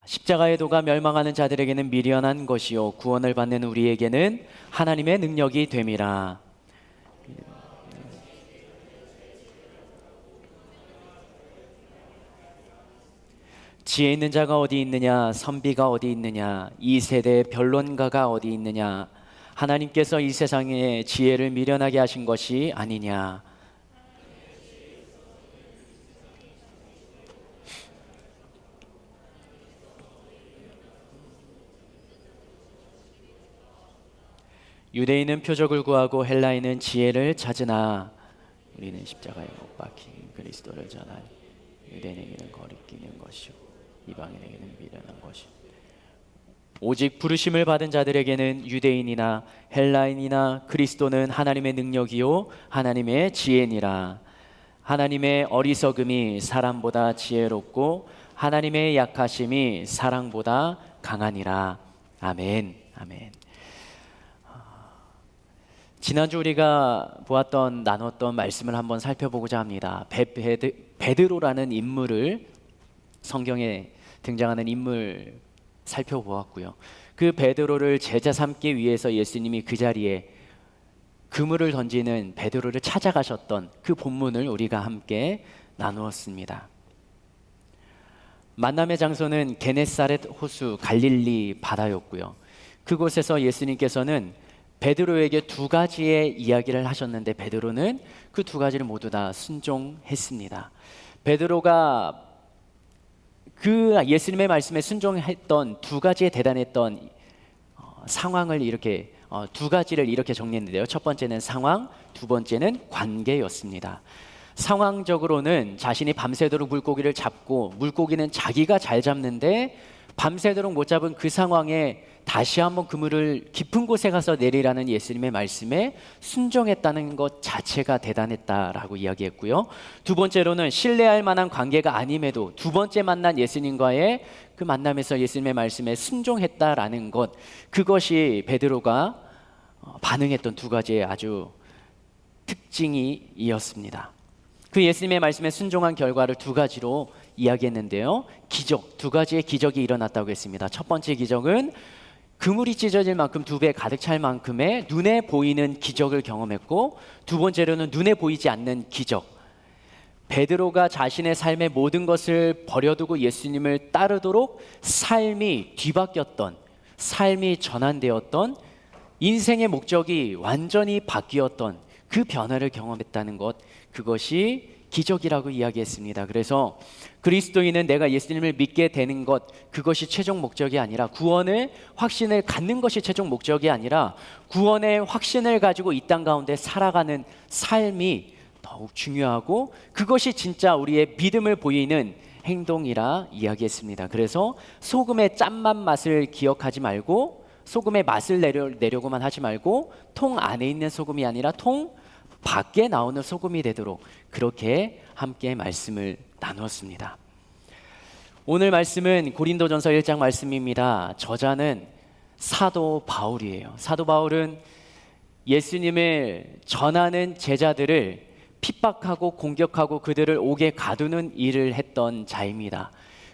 십자가의 도가 멸망하는 자들에게는 미련한 것이요 구원을 받는 우리에게는 하나님의 능력이 됨이라. 지혜 있는 자가 어디 있느냐, 선비가 어디 있느냐, 이 세대의 변론가가 어디 있느냐. 하나님께서 이 세상에 지혜를 미련하게 하신 것이 아니냐. 유대인은 표적을 구하고 헬라인은 지혜를 찾으나 우리는 십자가에 못 박힌 그리스도를 전하니 유대인에게는 거리끼는 것이요 이방인에게는 미련한 것이요. 오직 부르심을 받은 자들에게는 유대인이나 헬라인이나 그리스도는 하나님의 능력이요 하나님의 지혜니라. 하나님의 어리석음이 사람보다 지혜롭고 하나님의 약하심이 사랑보다 강하니라. 아멘. 아멘. 지난주 우리가 보았던 나눴던 말씀을 한번 살펴보고자 합니다. 베드로라는 인물을, 성경에 등장하는 인물 살펴보았고요. 그 베드로를 제자 삼기 위해서 예수님이 그 자리에 그물을 던지는 베드로를 찾아가셨던 그 본문을 우리가 함께 나누었습니다. 만남의 장소는 게네사렛 호수 갈릴리 바다였고요. 그곳에서 예수님께서는 베드로에게 두 가지의 이야기를 하셨는데 베드로는 그 두 가지를 모두 다 순종했습니다. 베드로가 그 예수님의 말씀에 순종했던 두 가지에 대단했던 상황을 이렇게 두 가지를 이렇게 정리했는데요. 첫 번째는 상황, 두 번째는 관계였습니다. 상황적으로는 자신이 밤새도록 물고기를 잡고 물고기는 자기가 잘 잡는데 밤새도록 못 잡은 그 상황에 다시 한번 그물을 깊은 곳에 가서 내리라는 예수님의 말씀에 순종했다는 것 자체가 대단했다라고 이야기했고요. 두 번째로는 신뢰할 만한 관계가 아님에도 두 번째 만난 예수님과의 그 만남에서 예수님의 말씀에 순종했다라는 것, 그것이 베드로가 반응했던 두 가지의 아주 특징이었습니다. 그 예수님의 말씀에 순종한 결과를 두 가지로 이야기했는데요. 기적, 두 가지의 기적이 일어났다고 했습니다. 첫 번째 기적은 그물이 찢어질 만큼 두 배 가득 찰 만큼의 눈에 보이는 기적을 경험했고, 두 번째로는 눈에 보이지 않는 기적. 베드로가 자신의 삶의 모든 것을 버려두고 예수님을 따르도록 삶이 뒤바뀌었던, 삶이 전환되었던, 인생의 목적이 완전히 바뀌었던 그 변화를 경험했다는 것, 그것이 기적이라고 이야기했습니다. 그래서 그리스도인은 내가 예수님을 믿게 되는 것, 그것이 최종 목적이 아니라, 구원의 확신을 갖는 것이 최종 목적이 아니라 구원의 확신을 가지고 이 땅 가운데 살아가는 삶이 더욱 중요하고, 그것이 진짜 우리의 믿음을 보이는 행동이라 이야기했습니다. 그래서 소금의 짠맛 맛을 기억하지 말고, 소금의 맛을 내려고만 하지 말고, 통 안에 있는 소금이 아니라 통 밖에 나오는 소금이 되도록 그렇게 함께 말씀을 나누었습니다. 오늘 말씀은 고린도전서 1장 말씀입니다. 저자는 사도 바울이에요. 사도 바울은 예수님을 전하는 제자들을 핍박하고 공격하고 그들을 옥에 가두는 일을 했던 자입니다.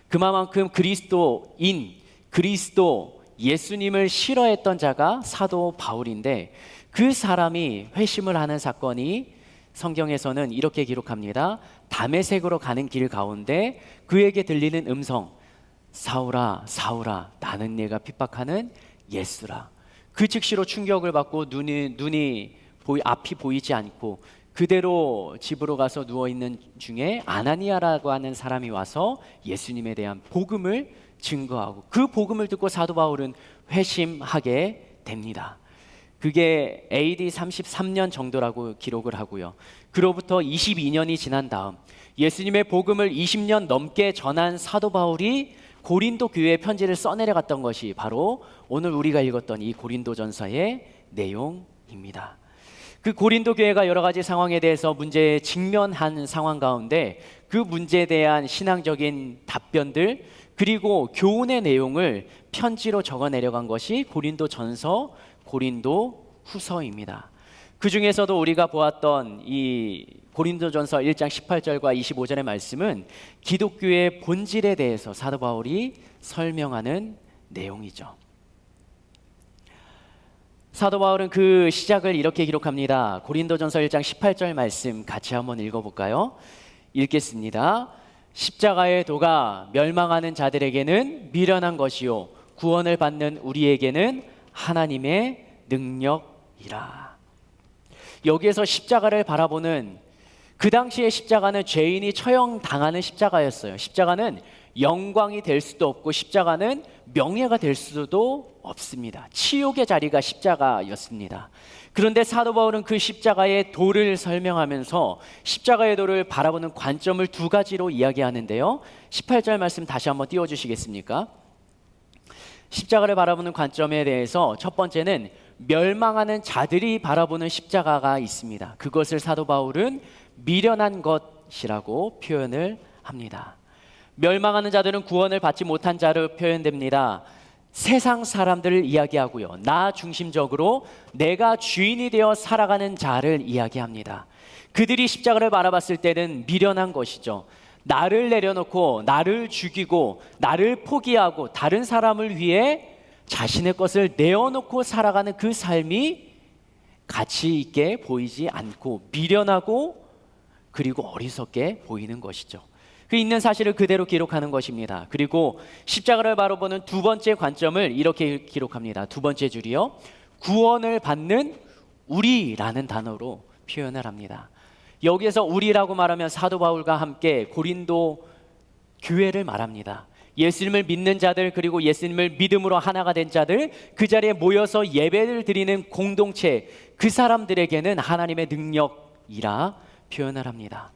그만큼 그리스도인, 그리스도 예수님을 싫어했던 자가 사도 바울인데, 그 사람이 회심을 하는 사건이 성경에서는 이렇게 기록합니다. 다메섹으로 가는 길 가운데 그에게 들리는 음성, 사울아 사울아 나는 네가 핍박하는 예수라. 그 즉시로 충격을 받고 앞이 보이지 않고 그대로 집으로 가서 누워있는 중에 아나니아라고 하는 사람이 와서 예수님에 대한 복음을 증거하고, 그 복음을 듣고 사도 바울은 회심하게 됩니다. 그게 AD 33년 정도라고 기록을 하고요. 그로부터 22년이 지난 다음 예수님의 복음을 20년 넘게 전한 사도 바울이 고린도 교회에 편지를 써내려갔던 것이 바로 오늘 우리가 읽었던 이 고린도전서의 내용입니다. 그 고린도 교회가 여러 가지 상황에 대해서 문제에 직면한 상황 가운데 그 문제에 대한 신앙적인 답변들, 그리고 교훈의 내용을 편지로 적어 내려간 것이 고린도전서, 고린도 후서입니다. 그 중에서도 우리가 보았던 이 고린도전서 1장 18절과 25절의 말씀은 기독교의 본질에 대해서 사도 바울이 설명하는 내용이죠. 사도 바울은 그 시작을 이렇게 기록합니다. 고린도전서 1장 18절 말씀 같이 한번 읽어볼까요? 읽겠습니다. 십자가의 도가 멸망하는 자들에게는 미련한 것이요 구원을 받는 우리에게는 하나님의 능력이라. 여기에서 십자가를 바라보는, 그 당시의 십자가는 죄인이 처형당하는 십자가였어요. 십자가는 영광이 될 수도 없고 십자가는 명예가 될 수도 없습니다. 치욕의 자리가 십자가였습니다. 그런데 사도 바울은 그 십자가의 도를 설명하면서 십자가의 도를 바라보는 관점을 두 가지로 이야기하는데요. 18절 말씀 다시 한번 띄워주시겠습니까? 십자가를 바라보는 관점에 대해서 첫 번째는 멸망하는 자들이 바라보는 십자가가 있습니다. 그것을 사도 바울은 미련한 것이라고 표현을 합니다. 멸망하는 자들은 구원을 받지 못한 자로 표현됩니다. 세상 사람들을 이야기하고요, 나 중심적으로 내가 주인이 되어 살아가는 자를 이야기합니다. 그들이 십자가를 바라봤을 때는 미련한 것이죠. 나를 내려놓고 나를 죽이고 나를 포기하고 다른 사람을 위해 자신의 것을 내어놓고 살아가는 그 삶이 가치 있게 보이지 않고 미련하고 그리고 어리석게 보이는 것이죠. 그 있는 사실을 그대로 기록하는 것입니다. 그리고 십자가를 바라보는 두 번째 관점을 이렇게 기록합니다. 두 번째 줄이요, 구원을 받는 우리라는 단어로 표현을 합니다. 여기에서 우리라고 말하면 사도 바울과 함께 고린도 교회를 말합니다. 예수님을 믿는 자들, 그리고 예수님을 믿음으로 하나가 된 자들, 그 자리에 모여서 예배를 드리는 공동체, 그 사람들에게는 하나님의 능력이라 표현을 합니다.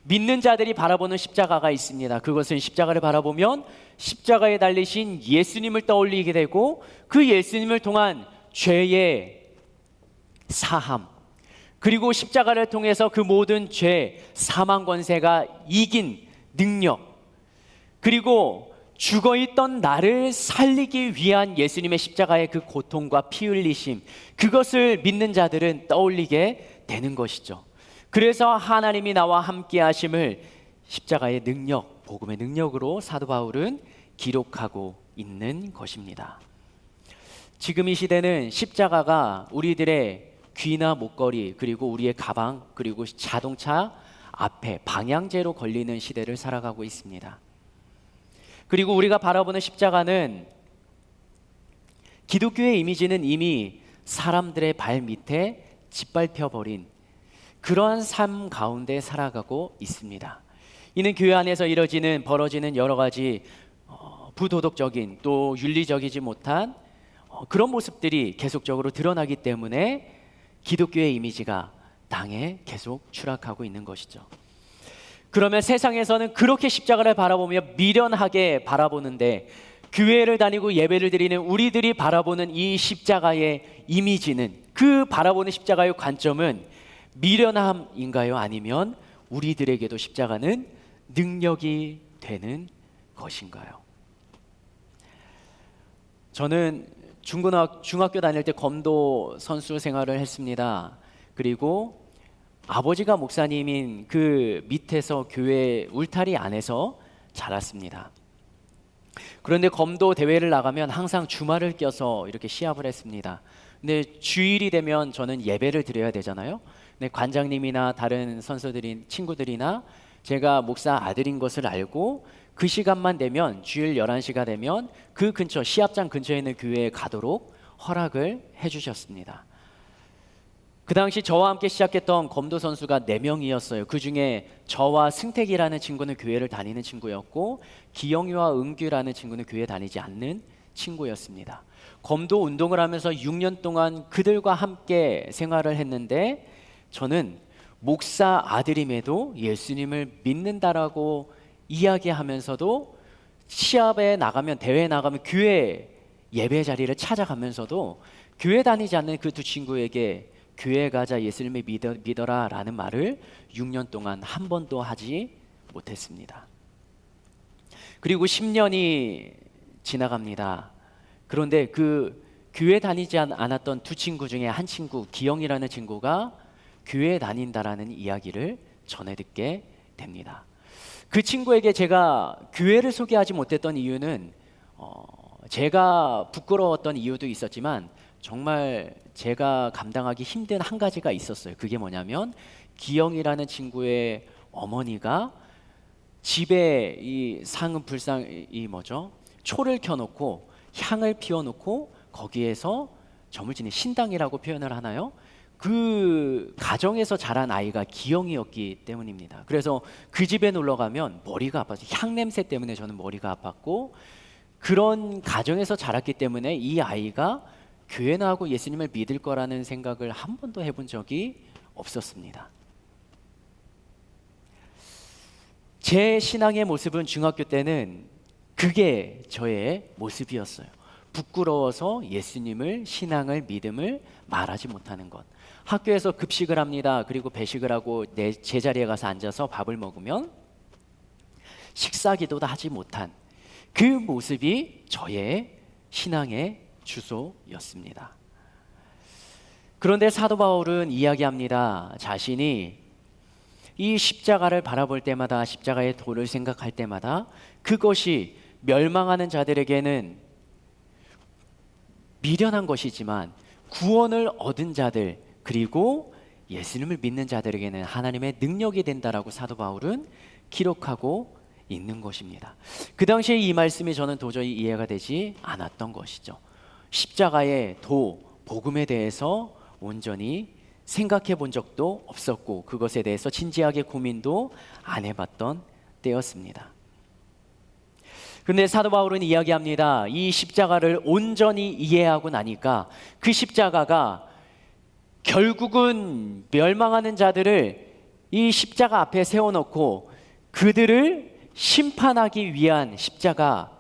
믿는 자들이 바라보는 십자가가 있습니다. 그것은 십자가를 바라보면 십자가에 달리신 예수님을 떠올리게 되고 그 예수님을 통한 죄의 사함, 그리고 십자가를 통해서 그 모든 죄, 사망 권세가 이긴 능력, 그리고 죽어있던 나를 살리기 위한 예수님의 십자가의 그 고통과 피 흘리심, 그것을 믿는 자들은 떠올리게 되는 것이죠. 그래서 하나님이 나와 함께 하심을 십자가의 능력, 복음의 능력으로 사도 바울은 기록하고 있는 것입니다. 지금 이 시대는 십자가가 우리들의 귀나 목걸이, 그리고 우리의 가방, 그리고 자동차 앞에 방향제로 걸리는 시대를 살아가고 있습니다. 그리고 우리가 바라보는 십자가는, 기독교의 이미지는 이미 사람들의 발 밑에 짓밟혀버린 그러한 삶 가운데 살아가고 있습니다. 이는 교회 안에서 벌어지는 여러 가지 부도덕적인, 또 윤리적이지 못한 그런 모습들이 계속적으로 드러나기 때문에 기독교의 이미지가 땅에 계속 추락하고 있는 것이죠. 그러면 세상에서는 그렇게 십자가를 바라보며 미련하게 바라보는데, 교회를 다니고 예배를 드리는 우리들이 바라보는 이 십자가의 이미지는, 그 바라보는 십자가의 관점은 미련함인가요? 아니면 우리들에게도 십자가는 능력이 되는 것인가요? 저는 중학교 다닐 때 검도 선수 생활을 했습니다. 그리고 아버지가 목사님인 그 밑에서 교회 울타리 안에서 자랐습니다. 그런데 검도 대회를 나가면 항상 주말을 껴서 이렇게 시합을 했습니다. 근데 주일이 되면 저는 예배를 드려야 되잖아요. 근데 관장님이나 다른 선수들인 친구들이나 제가 목사 아들인 것을 알고 그 시간만 되면, 주일 11시가 되면 그 근처, 시합장 근처에 있는 교회에 가도록 허락을 해주셨습니다. 그 당시 저와 함께 시작했던 검도 선수가 4명이었어요. 그 중에 저와 승택이라는 친구는 교회를 다니는 친구였고, 기영이와 은규라는 친구는 교회 다니지 않는 친구였습니다. 검도 운동을 하면서 6년 동안 그들과 함께 생활을 했는데, 저는 목사 아들임에도 예수님을 믿는다라고 이야기하면서도 시합에 나가면, 대회에 나가면 교회 예배 자리를 찾아가면서도 교회 다니지 않는 그 두 친구에게 교회 가자, 예수님을 믿어라 라는 말을 6년 동안 한 번도 하지 못했습니다. 그리고 10년이 지나갑니다. 그런데 그 교회 다니지 않았던 두 친구 중에 한 친구, 기영이라는 친구가 교회 다닌다라는 이야기를 전해 듣게 됩니다. 그 친구에게 제가 교회를 소개하지 못했던 이유는 제가 부끄러웠던 이유도 있었지만 정말 제가 감당하기 힘든 한 가지가 있었어요. 그게 뭐냐면 기영이라는 친구의 어머니가 집에 이 상은 불상 이 뭐죠? 초를 켜놓고 향을 피워놓고 거기에서 점을 지닌 신당이라고 표현을 하나요? 그 가정에서 자란 아이가 기영이었기 때문입니다. 그래서 그 집에 놀러 가면 머리가 아파서 향 냄새 때문에 저는 머리가 아팠고, 그런 가정에서 자랐기 때문에 이 아이가 교회 나가고 예수님을 믿을 거라는 생각을 한 번도 해본 적이 없었습니다. 제 신앙의 모습은 중학교 때는 그게 저의 모습이었어요. 부끄러워서 예수님을, 신앙을, 믿음을 말하지 못하는 것. 학교에서 급식을 합니다. 그리고 배식을 하고 내 제자리에 가서 앉아서 밥을 먹으면 식사 기도도 하지 못한 그 모습이 저의 신앙의 주소였습니다. 그런데 사도 바울은 이야기합니다. 자신이 이 십자가를 바라볼 때마다, 십자가의 도를 생각할 때마다 그것이 멸망하는 자들에게는 미련한 것이지만 구원을 얻은 자들, 그리고 예수님을 믿는 자들에게는 하나님의 능력이 된다라고 사도 바울은 기록하고 있는 것입니다. 그 당시에 이 말씀이 저는 도저히 이해가 되지 않았던 것이죠. 십자가의 도, 복음에 대해서 온전히 생각해 본 적도 없었고, 그것에 대해서 진지하게 고민도 안 해봤던 때였습니다. 그런데 사도 바울은 이야기합니다. 이 십자가를 온전히 이해하고 나니까 그 십자가가 결국은 멸망하는 자들을 이 십자가 앞에 세워놓고 그들을 심판하기 위한 십자가라고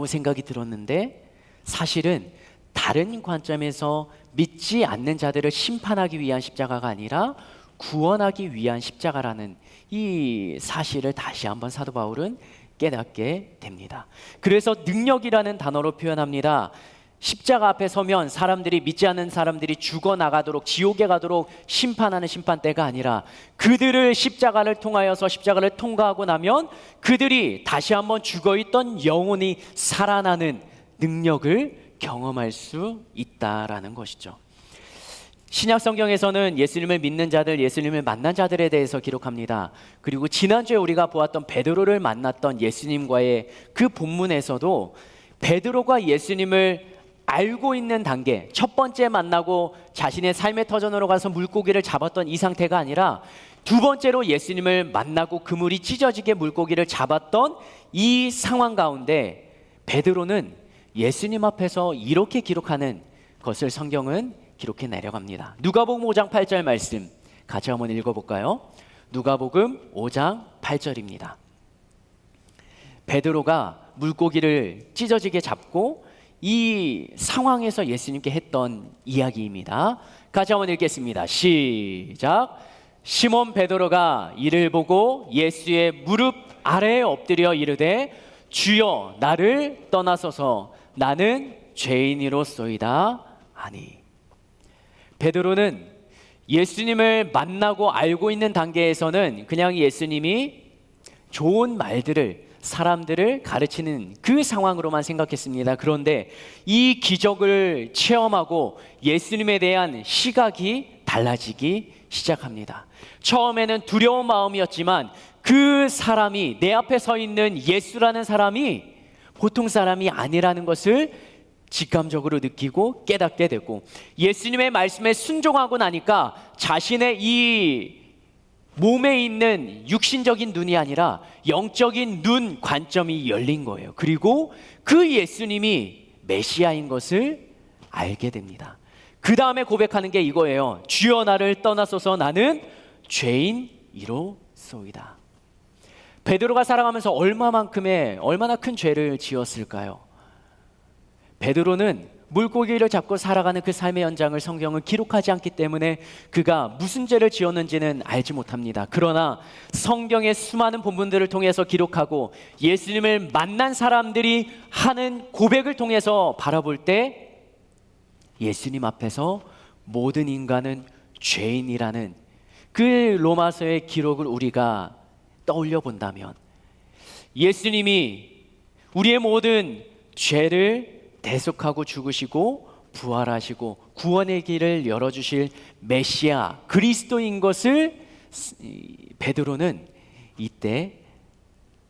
생각이 들었는데, 사실은 다른 관점에서 믿지 않는 자들을 심판하기 위한 십자가가 아니라 구원하기 위한 십자가라는 이 사실을 다시 한번 사도 바울은 깨닫게 됩니다. 그래서 능력이라는 단어로 표현합니다. 십자가 앞에 서면 사람들이, 믿지 않는 사람들이 죽어나가도록, 지옥에 가도록 심판하는 심판대가 아니라 그들을 십자가를 통하여서 십자가를 통과하고 나면 그들이 다시 한번 죽어있던 영혼이 살아나는 능력을 경험할 수 있다라는 것이죠. 신약 성경에서는 예수님을 믿는 자들, 예수님을 만난 자들에 대해서 기록합니다. 그리고 지난주에 우리가 보았던 베드로를 만났던 예수님과의 그 본문에서도 베드로가 예수님을 알고 있는 단계, 첫 번째 만나고 자신의 삶의 터전으로 가서 물고기를 잡았던 이 상태가 아니라 두 번째로 예수님을 만나고 그물이 찢어지게 물고기를 잡았던 이 상황 가운데 베드로는 예수님 앞에서 이렇게 기록하는 것을 성경은 기록해 내려갑니다. 누가복음 5장 8절 말씀 같이 한번 읽어볼까요? 누가복음 5장 8절입니다. 베드로가 물고기를 찢어지게 잡고 이 상황에서 예수님께 했던 이야기입니다. 같이 한번 읽겠습니다. 시작. 시몬 베드로가 이를 보고 예수의 무릎 아래에 엎드려 이르되 주여 나를 떠나소서 나는 죄인이로소이다 하니. 베드로는 예수님을 만나고 알고 있는 단계에서는 그냥 예수님이 좋은 말들을, 사람들을 가르치는 그 상황으로만 생각했습니다. 그런데 이 기적을 체험하고 예수님에 대한 시각이 달라지기 시작합니다. 처음에는 두려운 마음이었지만 그 사람이, 내 앞에 서 있는 예수라는 사람이 보통 사람이 아니라는 것을 직감적으로 느끼고 깨닫게 되고, 예수님의 말씀에 순종하고 나니까 자신의 이 몸에 있는 육신적인 눈이 아니라 영적인 눈 관점이 열린 거예요. 그리고 그 예수님이 메시아인 것을 알게 됩니다. 그 다음에 고백하는 게 이거예요. 주여 나를 떠나소서 나는 죄인이로소이다. 베드로가 살아가면서 얼마나 큰 죄를 지었을까요? 베드로는 물고기를 잡고 살아가는 그 삶의 연장을 성경은 기록하지 않기 때문에 그가 무슨 죄를 지었는지는 알지 못합니다. 그러나 성경의 수많은 본문들을 통해서 기록하고 예수님을 만난 사람들이 하는 고백을 통해서 바라볼 때 예수님 앞에서 모든 인간은 죄인이라는 그 로마서의 기록을 우리가 떠올려 본다면 예수님이 우리의 모든 죄를 대속하고 죽으시고 부활하시고 구원의 길을 열어주실 메시아 그리스도인 것을 베드로는 이때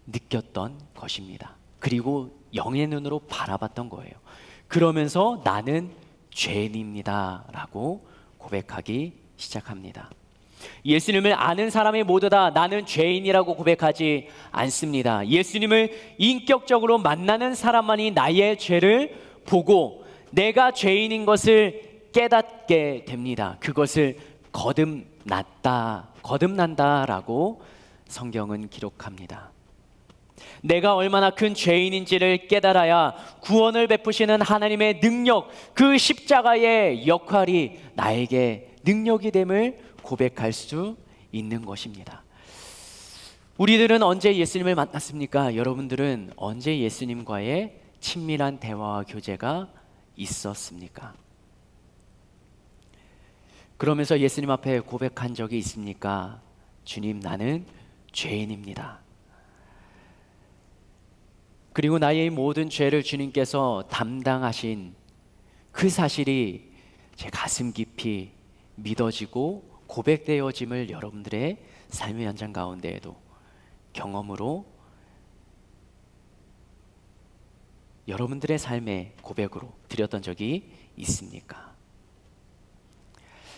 느꼈던 것입니다. 그리고 영의 눈으로 바라봤던 거예요. 그러면서 나는 죄인입니다 라고 고백하기 시작합니다. 예수님을 아는 사람이 모두 다 나는 죄인이라고 고백하지 않습니다. 예수님을 인격적으로 만나는 사람만이 나의 죄를 보고 내가 죄인인 것을 깨닫게 됩니다. 그것을 거듭난다라고 성경은 기록합니다. 내가 얼마나 큰 죄인인지를 깨달아야 구원을 베푸시는 하나님의 능력, 그 십자가의 역할이 나에게 능력이 됨을 고백할 수 있는 것입니다. 우리들은 언제 예수님을 만났습니까? 여러분들은 언제 예수님과의 친밀한 대화와 교제가 있었습니까? 그러면서 예수님 앞에 고백한 적이 있습니까? 주님, 나는 죄인입니다. 그리고 나의 모든 죄를 주님께서 담당하신 그 사실이 제 가슴 깊이 믿어지고 고백되어짐을 여러분들의 삶의 현장 가운데에도 경험으로 여러분들의 삶의 고백으로 드렸던 적이 있습니까?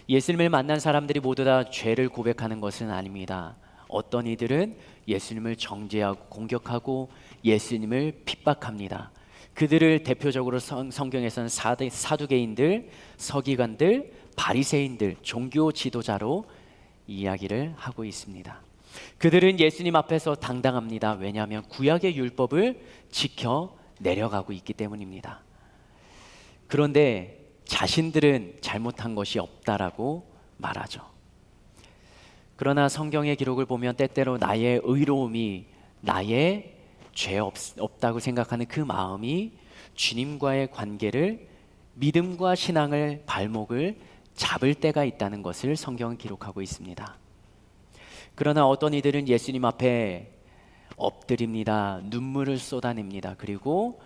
예수님을 만난 사람들이 모두 다 죄를 고백하는 것은 아닙니다. 어떤 이들은 예수님을 정죄하고 공격하고 예수님을 핍박합니다. 그들을 대표적으로 성경에서는 사두개인들, 서기관들, 바리새인들, 종교 지도자로 이야기를 하고 있습니다. 그들은 예수님 앞에서 당당합니다. 왜냐하면 구약의 율법을 지켜 내려가고 있기 때문입니다. 그런데 자신들은 잘못한 것이 없다라고 말하죠. 그러나 성경의 기록을 보면 때때로 나의 의로움이 나의 죄 없다고 생각하는 그 마음이 주님과의 관계를 믿음과 신앙을 발목을 잡을 때가 있다는 것을 성경은 기록하고 있습니다. 그러나 어떤 이들은 예수님 앞에 엎드립니다. 눈물을 쏟아냅니다. 그리고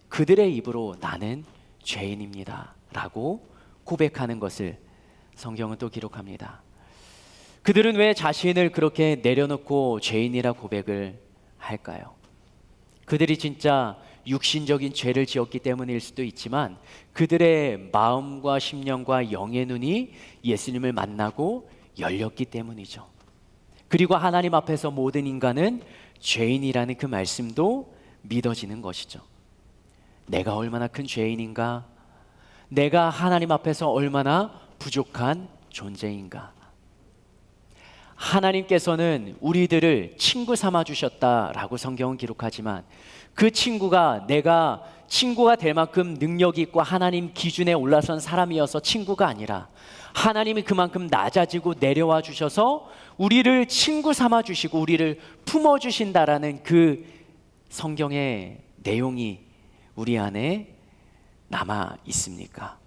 그들의 입으로 나는 죄인입니다 라고 고백하는 것을 성경은 또 기록합니다. 그들은 왜 자신을 그렇게 내려놓고 죄인이라 고백을 할까요? 그들이 진짜 육신적인 죄를 지었기 때문일 수도 있지만 그들의 마음과 심령과 영의 눈이 예수님을 만나고 열렸기 때문이죠. 그리고 하나님 앞에서 모든 인간은 죄인이라는 그 말씀도 믿어지는 것이죠. 내가 얼마나 큰 죄인인가? 내가 하나님 앞에서 얼마나 부족한 존재인가? 하나님께서는 우리들을 친구 삼아 주셨다라고 성경은 기록하지만 그 친구가 내가 친구가 될 만큼 능력이 있고 하나님 기준에 올라선 사람이어서 친구가 아니라 하나님이 그만큼 낮아지고 내려와 주셔서 우리를 친구 삼아 주시고 우리를 품어 주신다라는 그 성경의 내용이 우리 안에 남아 있습니까?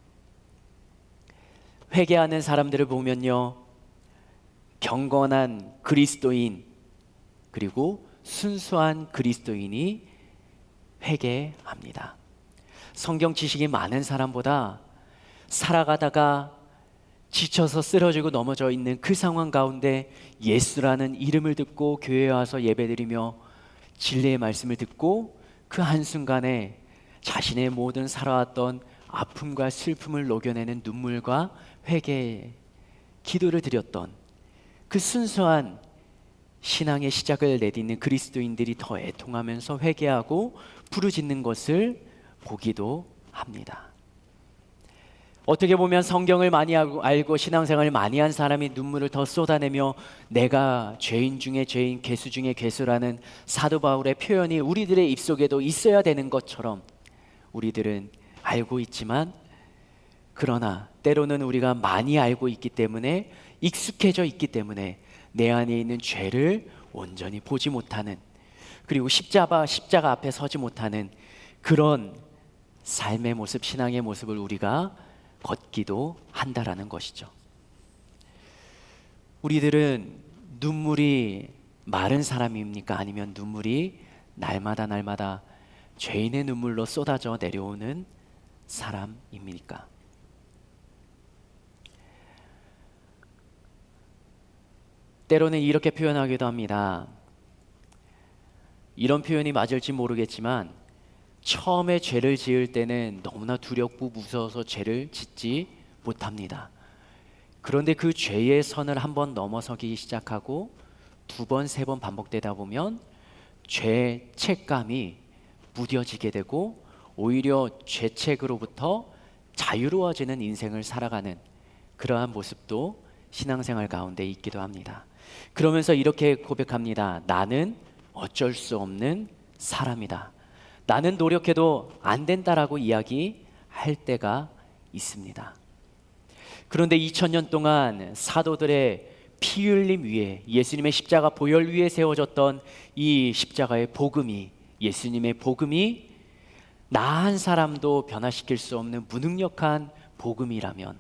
회개하는 사람들을 보면요, 경건한 그리스도인 그리고 순수한 그리스도인이 회개합니다. 성경 지식이 많은 사람보다 살아가다가 지쳐서 쓰러지고 넘어져 있는 그 상황 가운데 예수라는 이름을 듣고 교회에 와서 예배드리며 진리의 말씀을 듣고 그 한순간에 자신의 모든 살아왔던 아픔과 슬픔을 녹여내는 눈물과 회개의 기도를 드렸던 그 순수한 신앙의 시작을 내딛는 그리스도인들이 더 애통하면서 회개하고 부르짖는 것을 보기도 합니다. 어떻게 보면 성경을 많이 알고 신앙생활을 많이 한 사람이 눈물을 더 쏟아내며 내가 죄인 중에 죄인, 괴수 중에 괴수라는 사도 바울의 표현이 우리들의 입속에도 있어야 되는 것처럼 우리들은 알고 있지만, 그러나 때로는 우리가 많이 알고 있기 때문에 익숙해져 있기 때문에 내 안에 있는 죄를 온전히 보지 못하는, 그리고 십자가 앞에 서지 못하는 그런 삶의 모습, 신앙의 모습을 우리가 걷기도 한다라는 것이죠. 우리들은 눈물이 마른 사람입니까? 아니면 눈물이 날마다 날마다 죄인의 눈물로 쏟아져 내려오는 사람입니까? 때로는 이렇게 표현하기도 합니다. 이런 표현이 맞을지 모르겠지만 처음에 죄를 지을 때는 너무나 두렵고 무서워서 죄를 짓지 못합니다. 그런데 그 죄의 선을 한번 넘어서기 시작하고 두 번, 세 번 반복되다 보면 죄책감이 무뎌지게 되고 오히려 죄책으로부터 자유로워지는 인생을 살아가는 그러한 모습도 신앙생활 가운데 있기도 합니다. 그러면서 이렇게 고백합니다. 나는 어쩔 수 없는 사람이다. 나는 노력해도 안 된다라고 이야기할 때가 있습니다. 그런데 2000년 동안 사도들의 피 흘림 위에 예수님의 십자가 보혈 위에 세워졌던 이 십자가의 복음이, 예수님의 복음이 나 한 사람도 변화시킬 수 없는 무능력한 복음이라면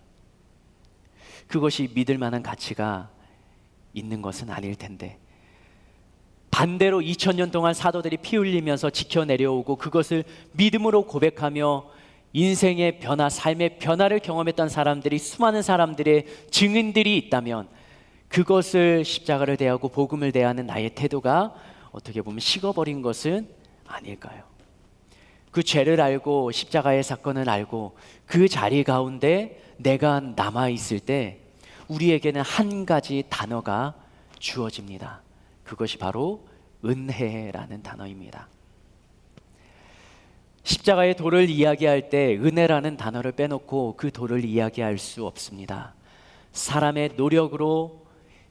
그것이 믿을 만한 가치가 있는 것은 아닐 텐데, 반대로 2000년 동안 사도들이 피 흘리면서 지켜내려오고 그것을 믿음으로 고백하며 인생의 변화, 삶의 변화를 경험했던 사람들이, 수많은 사람들의 증인들이 있다면 그것을 십자가를 대하고 복음을 대하는 나의 태도가 어떻게 보면 식어버린 것은 아닐까요? 그 죄를 알고 십자가의 사건을 알고 그 자리 가운데 내가 남아있을 때 우리에게는 한 가지 단어가 주어집니다. 그것이 바로 은혜라는 단어입니다. 십자가의 도를 이야기할 때 은혜라는 단어를 빼놓고 그 도를 이야기할 수 없습니다. 사람의 노력으로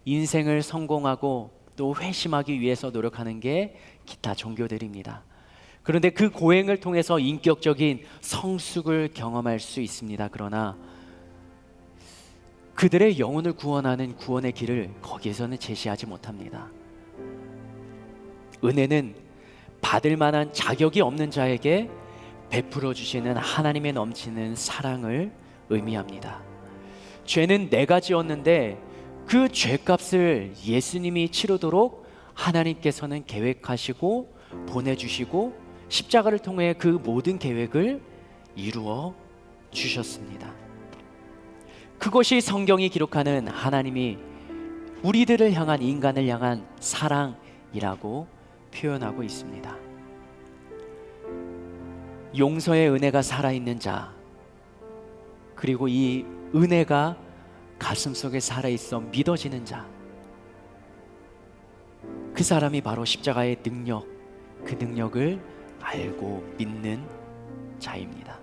인생을 성공하고 또 회심하기 위해서 노력하는 게 기타 종교들입니다. 그런데 그 고행을 통해서 인격적인 성숙을 경험할 수 있습니다. 그러나 그들의 영혼을 구원하는 구원의 길을 거기에서는 제시하지 못합니다. 은혜는 받을 만한 자격이 없는 자에게 베풀어 주시는 하나님의 넘치는 사랑을 의미합니다. 죄는 내가 지었는데 그 죄값을 예수님이 치르도록 하나님께서는 계획하시고 보내주시고 십자가를 통해 그 모든 계획을 이루어 주셨습니다. 그것이 성경이 기록하는 하나님이 우리들을 향한, 인간을 향한 사랑이라고 표현하고 있습니다. 용서의 은혜가 살아있는 자, 그리고 이 은혜가 가슴속에 살아있어 믿어지는 자, 그 사람이 바로 십자가의 능력, 그 능력을 알고 믿는 자입니다.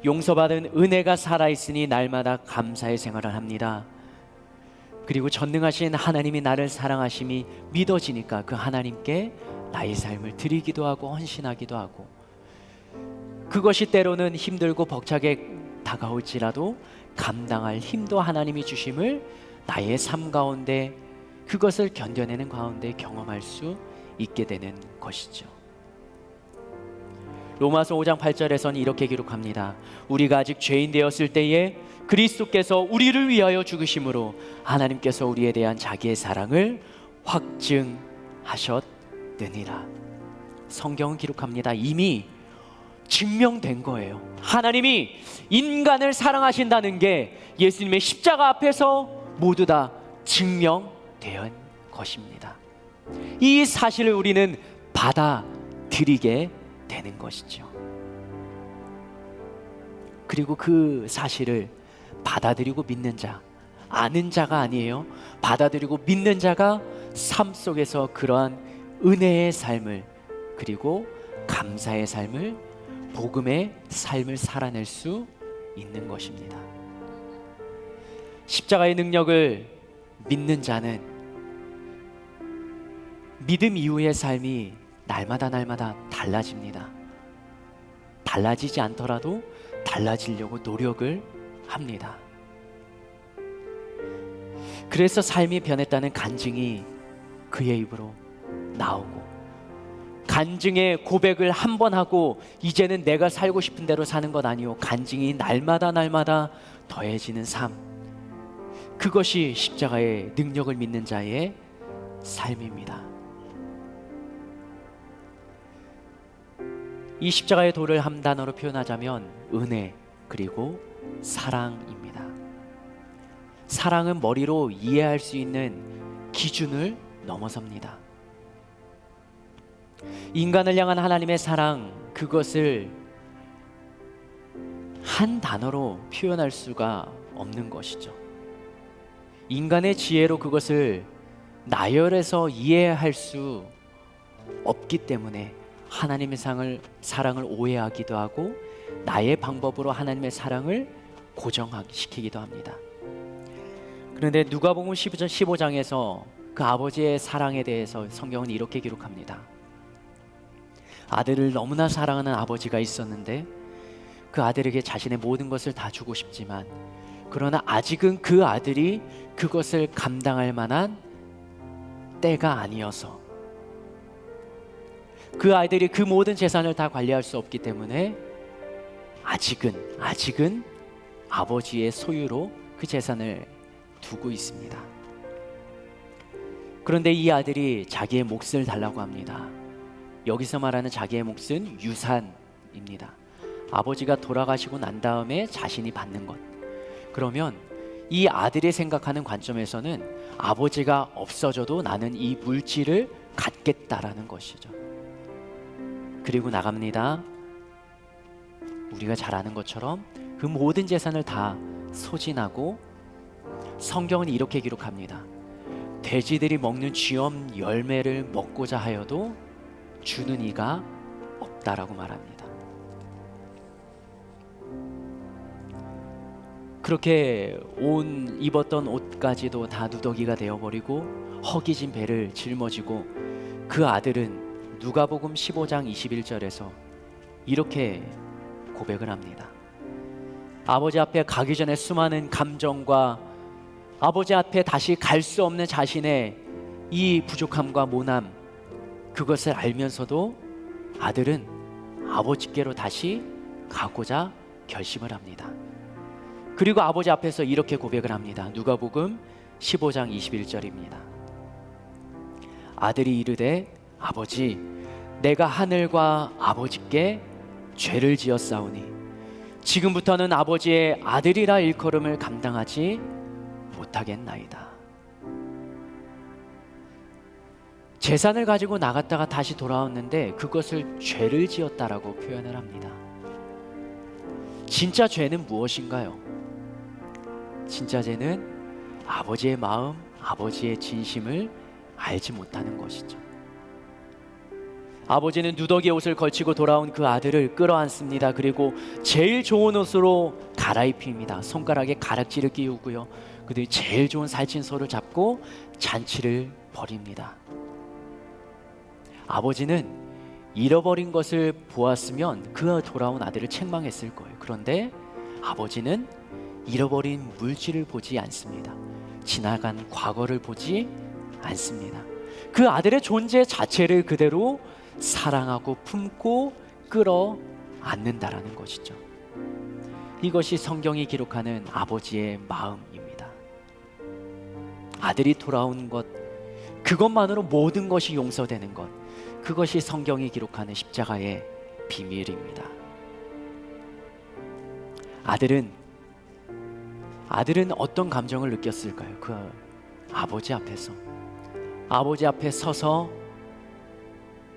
용서받은 은혜가 살아있으니 날마다 감사의 생활을 합니다. 그리고 전능하신 하나님이 나를 사랑하심이 믿어지니까 그 하나님께 나의 삶을 드리기도 하고 헌신하기도 하고, 그것이 때로는 힘들고 벅차게 다가올지라도 감당할 힘도 하나님이 주심을 나의 삶 가운데, 그것을 견뎌내는 가운데 경험할 수 있게 되는 것이죠. 로마서 5장 8절에서는 이렇게 기록합니다. 우리가 아직 죄인 되었을 때에 그리스도께서 우리를 위하여 죽으심으로 하나님께서 우리에 대한 자기의 사랑을 확증하셨느니라. 성경은 기록합니다. 이미 증명된 거예요. 하나님이 인간을 사랑하신다는 게 예수님의 십자가 앞에서 모두 다 증명된 것입니다. 이 사실을 우리는 받아들이게 되는 것이죠. 그리고 그 사실을 받아들이고 믿는 자, 아는 자가 아니에요. 받아들이고 믿는 자가 삶 속에서 그러한 은혜의 삶을, 그리고 감사의 삶을, 복음의 삶을 살아낼 수 있는 것입니다. 십자가의 능력을 믿는 자는 믿음 이후의 삶이 날마다 달라집니다. 달라지지 않더라도 달라지려고 노력을 합니다. 그래서 삶이 변했다는 간증이 그의 입으로 나오고, 간증의 고백을 한 번 하고 이제는 내가 살고 싶은 대로 사는 것 아니요, 간증이 날마다 더해지는 삶, 그것이 십자가의 능력을 믿는 자의 삶입니다. 이 십자가의 도를 한 단어로 표현하자면 은혜 그리고 사랑입니다. 사랑은 머리로 이해할 수 있는 기준을 넘어섭니다. 인간을 향한 하나님의 사랑, 그것을 한 단어로 표현할 수가 없는 것이죠. 인간의 지혜로 그것을 나열해서 이해할 수 없기 때문에 하나님의 사랑을 오해하기도 하고 나의 방법으로 하나님의 사랑을 고정시키기도 합니다. 그런데 누가복음 15장에서 그 아버지의 사랑에 대해서 성경은 이렇게 기록합니다. 아들을 너무나 사랑하는 아버지가 있었는데 그 아들에게 자신의 모든 것을 다 주고 싶지만 그러나 아직은 그 아들이 그것을 감당할 만한 때가 아니어서 그 아이들이 그 모든 재산을 다 관리할 수 없기 때문에 아직은 아버지의 소유로 그 재산을 두고 있습니다. 그런데 이 아들이 자기의 몫을 달라고 합니다. 여기서 말하는 자기의 몫은 유산입니다. 아버지가 돌아가시고 난 다음에 자신이 받는 것. 그러면 이 아들이 생각하는 관점에서는 아버지가 없어져도 나는 이 물질을 갖겠다라는 것이죠. 그리고 나갑니다. 우리가 잘 아는 것처럼 그 모든 재산을 다 소진하고 성경은 이렇게 기록합니다. 돼지들이 먹는 쥐엄 열매를 먹고자 하여도 주는 이가 없다라고 말합니다. 그렇게 입었던 옷까지도 다 누더기가 되어버리고 허기진 배를 짊어지고 그 아들은 누가복음 15장 21절에서 이렇게 고백을 합니다. 아버지 앞에 가기 전에 수많은 감정과 아버지 앞에 다시 갈 수 없는 자신의 이 부족함과 모남, 그것을 알면서도 아들은 아버지께로 다시 가고자 결심을 합니다. 그리고 아버지 앞에서 이렇게 고백을 합니다. 누가복음 15장 21절입니다. 아들이 이르되 아버지, 내가 하늘과 아버지께 죄를 지었사오니 지금부터는 아버지의 아들이라 일컬음을 감당하지 못하겠나이다. 재산을 가지고 나갔다가 다시 돌아왔는데 그것을 죄를 지었다라고 표현을 합니다. 진짜 죄는 무엇인가요? 진짜 죄는 아버지의 마음, 아버지의 진심을 알지 못하는 것이죠. 아버지는 누더기 옷을 걸치고 돌아온 그 아들을 끌어안습니다. 그리고 제일 좋은 옷으로 갈아입힙니다. 손가락에 가락지를 끼우고요. 그들이 제일 좋은 살찐소를 잡고 잔치를 벌입니다. 아버지는 잃어버린 것을 보았으면 그 돌아온 아들을 책망했을 거예요. 그런데 아버지는 잃어버린 물질을 보지 않습니다. 지나간 과거를 보지 않습니다. 그 아들의 존재 자체를 그대로 사랑하고 품고 끌어안는다라는 것이죠. 이것이 성경이 기록하는 아버지의 마음입니다. 아들이 돌아온 것, 그것만으로 모든 것이 용서되는 것, 그것이 성경이 기록하는 십자가의 비밀입니다. 아들은 어떤 감정을 느꼈을까요? 그 아버지 앞에서, 아버지 앞에 서서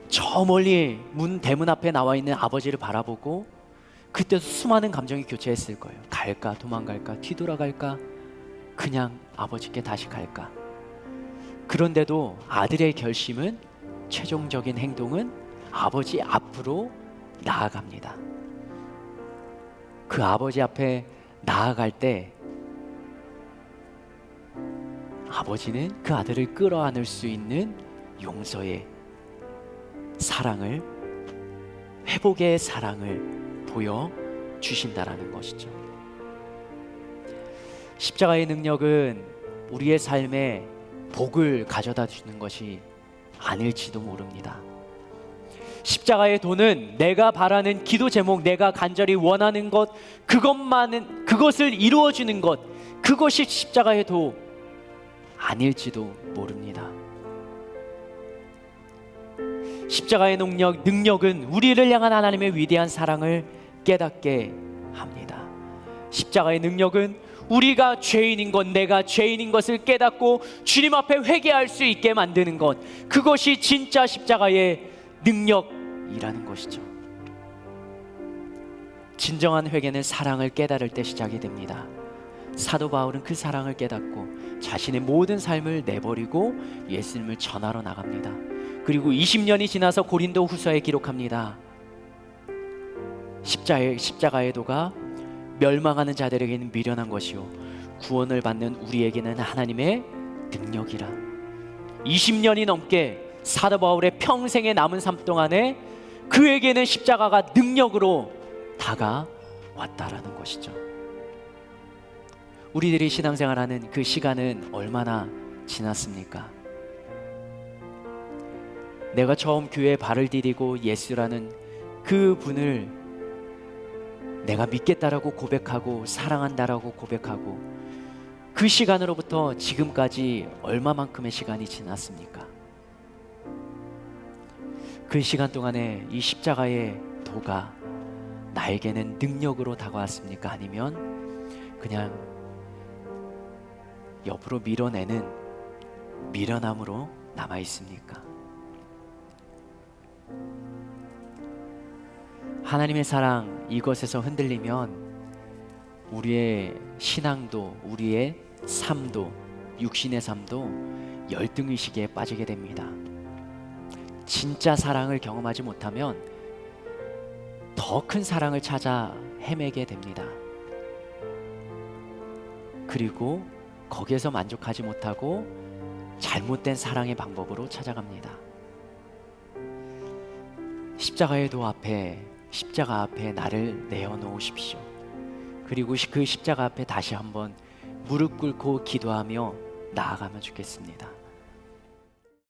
저 멀리 대문 앞에 나와 있는 아버지를 바라보고 그때도 수많은 감정이 교체했을 거예요. 갈까, 도망갈까, 뒤돌아갈까, 그냥 아버지께 다시 갈까. 그런데도 아들의 결심은, 최종적인 행동은 아버지 앞으로 나아갑니다. 그 아버지 앞에 나아갈 때 아버지는 그 아들을 끌어안을 수 있는 용서의 사랑을, 회복의 사랑을 보여주신다라는 것이죠. 십자가의 능력은 우리의 삶에 복을 가져다 주는 것이 아닐지도 모릅니다. 십자가의 도는 내가 바라는 기도 제목, 내가 간절히 원하는 것, 그것을 이루어주는 것, 그것이 십자가의 도 아닐지도 모릅니다. 십자가의 능력은 우리를 향한 하나님의 위대한 사랑을 깨닫게 합니다. 십자가의 능력은 우리가 죄인인 것, 내가 죄인인 것을 깨닫고 주님 앞에 회개할 수 있게 만드는 것, 그것이 진짜 십자가의 능력이라는 것이죠. 진정한 회개는 사랑을 깨달을 때 시작이 됩니다. 사도 바울은 그 사랑을 깨닫고 자신의 모든 삶을 내버리고 예수님을 전하러 나갑니다. 그리고 20년이 지나서 고린도 후서에 기록합니다. 십자가의 도가 멸망하는 자들에게는 미련한 것이요 구원을 받는 우리에게는 하나님의 능력이라. 20년이 넘게 사도 바울의 평생의 남은 삶 동안에 그에게는 십자가가 능력으로 다가왔다라는 것이죠. 우리들이 신앙생활하는 그 시간은 얼마나 지났습니까? 내가 처음 교회에 발을 디디고 예수라는 그 분을 내가 믿겠다라고 고백하고 사랑한다라고 고백하고 그 시간으로부터 지금까지 얼마만큼의 시간이 지났습니까? 그 시간 동안에 이 십자가의 도가 나에게는 능력으로 다가왔습니까? 아니면 그냥 옆으로 밀어내는 미련함으로 남아 있습니까? 하나님의 사랑 이것에서 흔들리면 우리의 신앙도 우리의 삶도 육신의 삶도 열등의식에 빠지게 됩니다. 진짜 사랑을 경험하지 못하면 더 큰 사랑을 찾아 헤매게 됩니다. 그리고 거기에서 만족하지 못하고 잘못된 사랑의 방법으로 찾아갑니다. 십자가 앞에 나를 내어놓으십시오. 그리고 그 십자가 앞에 다시 한번 무릎 꿇고 기도하며 나아가면 좋겠습니다.